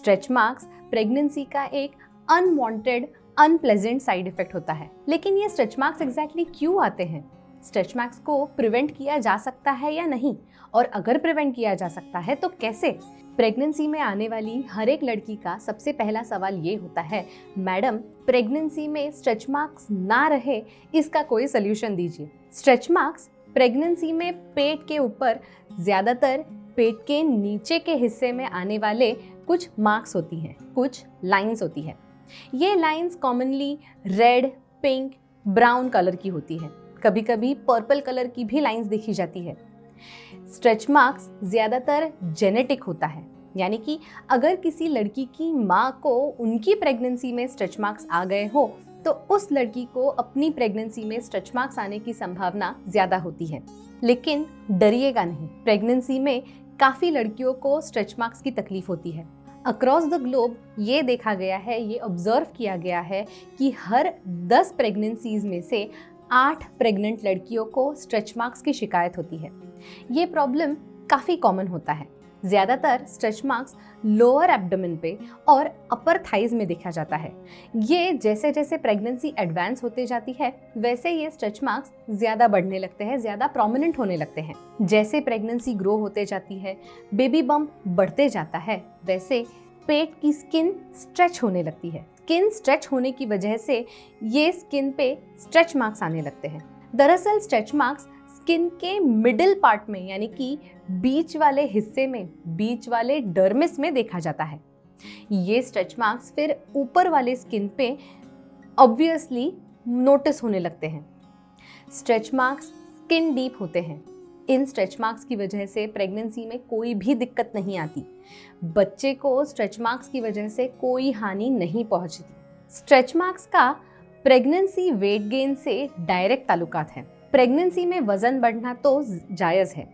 Stretch marks pregnancy का एक unwanted unpleasant side effect होता है। लेकिन ये स्ट्रेच मार्क्स एग्जैक्टली क्यों आते हैं? स्ट्रेच मार्क्स को प्रिवेंट किया जा सकता है या नहीं, और अगर प्रिवेंट किया जा सकता है तो कैसे? प्रेगनेंसी में आने वाली हर एक लड़की का सबसे पहला सवाल ये होता है, मैडम प्रेगनेंसी में स्ट्रेच मार्क्स ना रहे इसका कोई सोल्यूशन दीजिए। स्ट्रेच मार्क्स प्रेगनेंसी में पेट के ऊपर, ज्यादातर पेट के नीचे के हिस्से में आने वाले कुछ मार्क्स होती हैं, कुछ लाइंस होती है। ये lines commonly red, pink, brown colour की होती है। कभी कभी पर्पल कलर की भी लाइंस देखी जाती है। स्ट्रेच मार्क्स ज्यादातर जेनेटिक होता है, यानी कि अगर किसी लड़की की माँ को उनकी प्रेगनेंसी में स्ट्रेच मार्क्स आ गए हो तो उस लड़की को अपनी प्रेगनेंसी में स्ट्रेच मार्क्स आने की संभावना ज्यादा होती है। लेकिन डरिएगा नहीं, प्रेगनेंसी में काफी लड़कियों को स्ट्रेच मार्क्स की तकलीफ होती है। अक्रॉस द ग्लोब ये देखा गया है, ये ऑब्जर्व किया गया है कि हर 10 प्रेगनेंसीज में से 8 प्रेग्नेंट लड़कियों को स्ट्रेच मार्क्स की शिकायत होती है। ये प्रॉब्लम काफ़ी कॉमन होता है। ज़्यादातर स्ट्रेच मार्क्स लोअर एब्डोमेन पे और अपर थाइज में देखा जाता है। ये जैसे जैसे प्रेगनेंसी एडवांस होते जाती है वैसे ये स्ट्रेच मार्क्स ज़्यादा बढ़ने लगते हैं, ज़्यादा प्रोमिनेंट होने लगते हैं। जैसे प्रेगनेंसी ग्रो होते जाती है, बेबी बम्प बढ़ते जाता है, वैसे पेट की स्किन स्ट्रेच होने लगती है। स्किन स्ट्रेच होने की वजह से ये स्किन पे स्ट्रेच मार्क्स आने लगते हैं। दरअसल स्ट्रेच मार्क्स स्किन के मिडिल पार्ट में, यानी कि बीच वाले हिस्से में, बीच वाले डर्मिस में देखा जाता है। ये स्ट्रेच मार्क्स फिर ऊपर वाले स्किन पे ऑब्वियसली नोटिस होने लगते हैं। स्ट्रेच मार्क्स स्किन डीप होते हैं। इन स्ट्रेच मार्क्स की वजह से प्रेगनेंसी में कोई भी दिक्कत नहीं आती। बच्चे को स्ट्रेच मार्क्स की वजह से कोई हानि नहीं पहुंचती। स्ट्रेच मार्क्स का प्रेगनेंसी वेट गेन से डायरेक्ट ताल्लुकात है। प्रेगनेंसी में वजन बढ़ना तो जायज़ है।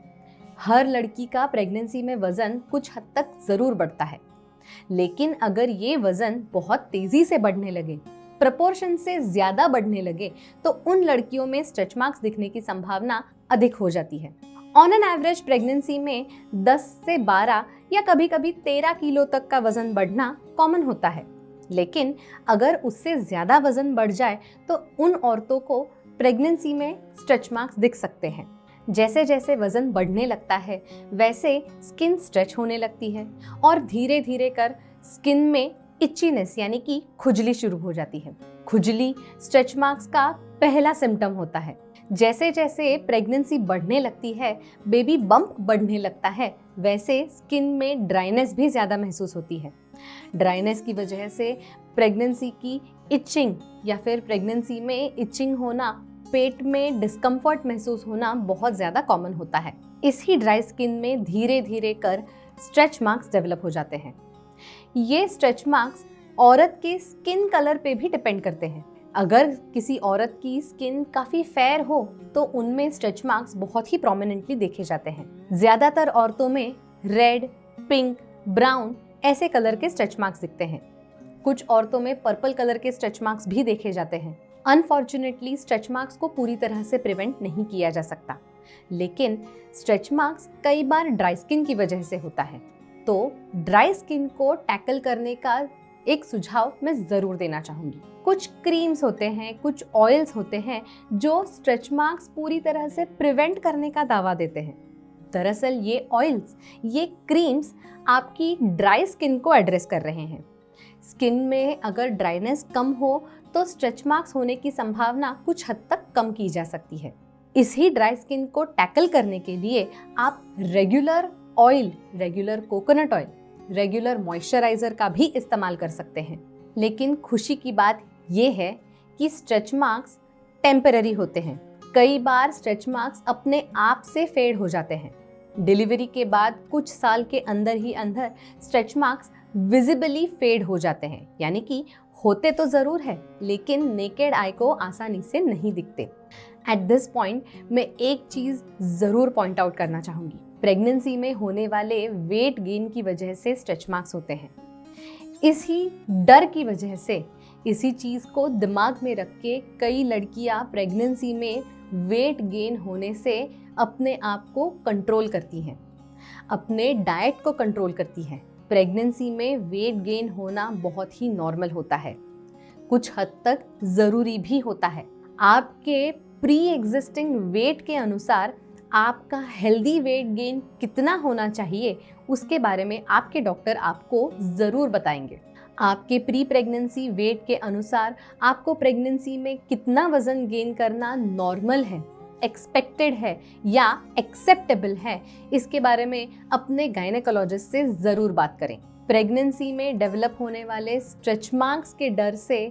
हर लड़की का प्रेगनेंसी में वजन कुछ हद तक ज़रूर बढ़ता है। लेकिन अगर ये वजन बहुत तेज़ी से बढ़ने लगे, प्रपोर्शन से ज़्यादा बढ़ने लगे, तो उन लड़कियों में स्ट्रेच मार्क्स दिखने की संभावना अधिक हो जाती है। ऑन एन एवरेज प्रेगनेंसी में 10 से 12 या कभी कभी 13 किलो तक का वजन बढ़ना कॉमन होता है। लेकिन अगर उससे ज़्यादा वजन बढ़ जाए तो उन औरतों को प्रेगनेंसी में स्ट्रेच मार्क्स दिख सकते हैं। जैसे जैसे वजन बढ़ने लगता है वैसे स्किन स्ट्रेच होने लगती है और धीरे धीरे कर स्किन में इचीनेस यानी कि खुजली शुरू हो जाती है। खुजली स्ट्रेच मार्क्स का पहला सिम्टम होता है। जैसे जैसे प्रेगनेंसी बढ़ने लगती है, बेबी बम्प बढ़ने लगता है, वैसे स्किन में ड्राइनेस भी ज़्यादा महसूस होती है। ड्राइनेस की वजह से प्रेगनेंसी की इचिंग या फिर प्रेगनेंसी में इचिंग होना, पेट में डिस्कम्फर्ट महसूस होना बहुत ज़्यादा कॉमन होता है। इसी ड्राई स्किन में धीरे धीरे कर स्ट्रेच मार्क्स डेवलप हो जाते हैं। ये स्ट्रेच मार्क्स औरत के स्किन कलर पे भी डिपेंड करते हैं। अगर किसी औरत की स्किन काफ़ी फेयर हो तो उनमें स्ट्रेच मार्क्स बहुत ही प्रोमिनेंटली देखे जाते हैं। ज़्यादातर औरतों में रेड, पिंक, ब्राउन ऐसे कलर के स्ट्रेच मार्क्स दिखते हैं। कुछ औरतों में पर्पल कलर के स्ट्रेच मार्क्स भी देखे जाते हैं। अनफॉर्चुनेटली स्ट्रेच मार्क्स को पूरी तरह से प्रिवेंट नहीं किया जा सकता, लेकिन स्ट्रेच मार्क्स कई बार ड्राई स्किन की वजह से होता है। तो ड्राई स्किन को टैकल करने का एक सुझाव मैं ज़रूर देना चाहूँगी। कुछ क्रीम्स होते हैं, कुछ ऑयल्स होते हैं जो स्ट्रेच मार्क्स पूरी तरह से प्रिवेंट करने का दावा देते हैं। दरअसल ये ऑयल्स, ये क्रीम्स आपकी ड्राई स्किन को एड्रेस कर रहे हैं। स्किन में अगर ड्राइनेस कम हो तो स्ट्रेच मार्क्स होने की संभावना कुछ हद तक कम की जा सकती है। इसी ड्राई स्किन को टैकल करने के लिए आप regular oil, regular coconut oil, regular moisturiser का भी इस्तेमाल कर सकते हैं। लेकिन खुशी की बात ये है कि स्ट्रेच मार्क्स टेम्पररी होते हैं। कई बार स्ट्रेच मार्क्स अपने आप से फेड हो जाते हैं। डिलीवरी के बाद कुछ साल के अंदर ही अंदर स्ट्रेच मार्क्स विजिबली फेड हो जाते हैं, यानी कि होते तो ज़रूर है लेकिन नेकेड आई को आसानी से नहीं दिखते। एट दिस पॉइंट मैं एक चीज़ ज़रूर पॉइंट आउट करना चाहूँगी। प्रेगनेंसी में होने वाले वेट गेन की वजह से स्ट्रेच मार्क्स होते हैं। इसी डर की वजह से, इसी चीज़ को दिमाग में रख के कई लड़कियां प्रेगनेंसी में वेट गेन होने से अपने आप को कंट्रोल करती हैं, अपने डाइट को कंट्रोल करती हैं, प्रेगनेंसी में वेट गेन होना बहुत ही नॉर्मल होता है, कुछ हद तक ज़रूरी भी होता है। आपके प्री एग्जिस्टिंग वेट के अनुसार आपका हेल्दी वेट गेन कितना होना चाहिए उसके बारे में आपके डॉक्टर आपको ज़रूर बताएंगे। आपके प्री प्रेगनेंसी वेट के अनुसार आपको प्रेगनेंसी में कितना वज़न गेन करना नॉर्मल है, एक्सपेक्टेड है या एक्सेप्टेबल है, इसके बारे में अपने गायनेकोलॉजिस्ट से ज़रूर बात करें। प्रेगनेंसी में डेवलप होने वाले स्ट्रेच मार्क्स के डर से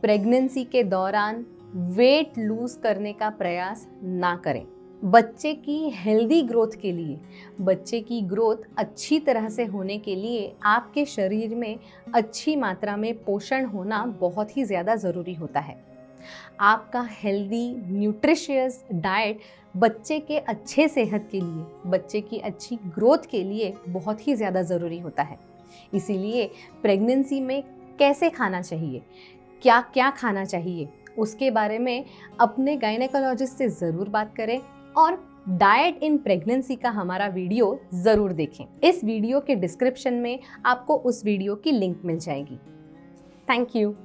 प्रेगनेंसी के दौरान वेट लूज करने का प्रयास ना करें। बच्चे की हेल्दी ग्रोथ के लिए, बच्चे की ग्रोथ अच्छी तरह से होने के लिए आपके शरीर में अच्छी मात्रा में पोषण होना बहुत ही ज़्यादा ज़रूरी होता है। आपका हेल्दी न्यूट्रिशियस डाइट बच्चे के अच्छे सेहत के लिए, बच्चे की अच्छी ग्रोथ के लिए बहुत ही ज़्यादा ज़रूरी होता है। इसीलिए प्रेगनेंसी में कैसे खाना चाहिए, क्या क्या खाना चाहिए, उसके बारे में अपने गायनेकोलॉजिस्ट से ज़रूर बात करें और डाइट इन प्रेगनेंसी का हमारा वीडियो ज़रूर देखें। इस वीडियो के डिस्क्रिप्शन में आपको उस वीडियो की लिंक मिल जाएगी। Thank you.